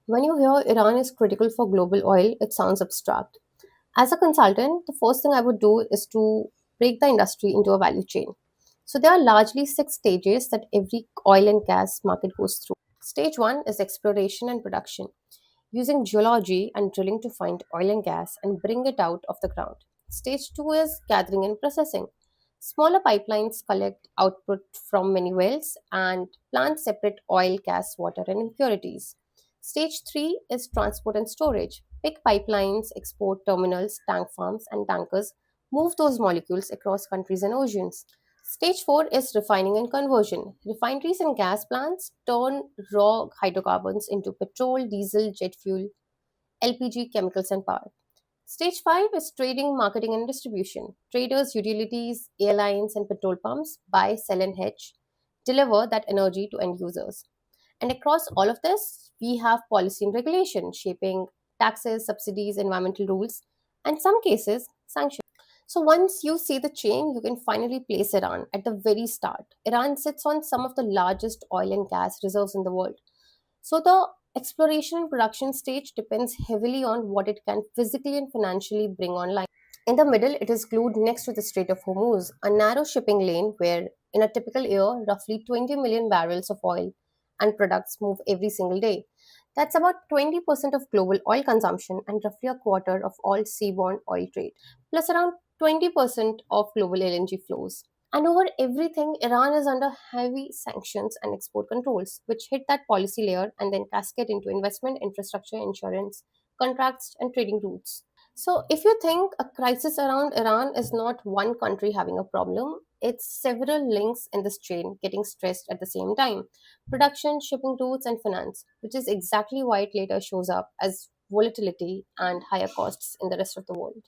When you hear Iran is critical for global oil, it sounds abstract. As a consultant, the first thing I would do is to break the industry into a value chain. So there are largely six stages that every oil and gas market goes through. Stage one is exploration and production, using geology and drilling to find oil and gas and bring it out of the ground. Stage two is gathering and processing. Smaller pipelines collect output from many wells and plants separate oil, gas, water, and impurities. Stage three is transport and storage. Big pipelines, export terminals, tank farms, and tankers move those molecules across countries and oceans. Stage 4 is refining and conversion. Refineries and gas plants turn raw hydrocarbons into petrol, diesel, jet fuel, LPG, chemicals, and power. Stage 5 is trading, marketing, and distribution. Traders, utilities, airlines, and petrol pumps buy, sell, and hedge, deliver that energy to end users. And across all of this, we have policy and regulation shaping taxes, subsidies, environmental rules, and some cases, sanctions. So once you see the chain, you can finally place Iran at the very start. Iran sits on some of the largest oil and gas reserves in the world. So the exploration and production stage depends heavily on what it can physically and financially bring online. In the middle, it is glued next to the Strait of Hormuz, a narrow shipping lane where, in a typical year, roughly 20 million barrels of oil and products move every single day. That's about 20% of global oil consumption and roughly a quarter of all seaborne oil trade, plus around 20% of global LNG flows. And over everything, Iran is under heavy sanctions and export controls, which hit that policy layer and then cascade into investment, infrastructure, insurance, contracts, and trading routes. So, if you think a crisis around Iran is not one country having a problem, it's several links in this chain getting stressed at the same time: production, shipping routes, and finance, which is exactly why it later shows up as volatility and higher costs in the rest of the world.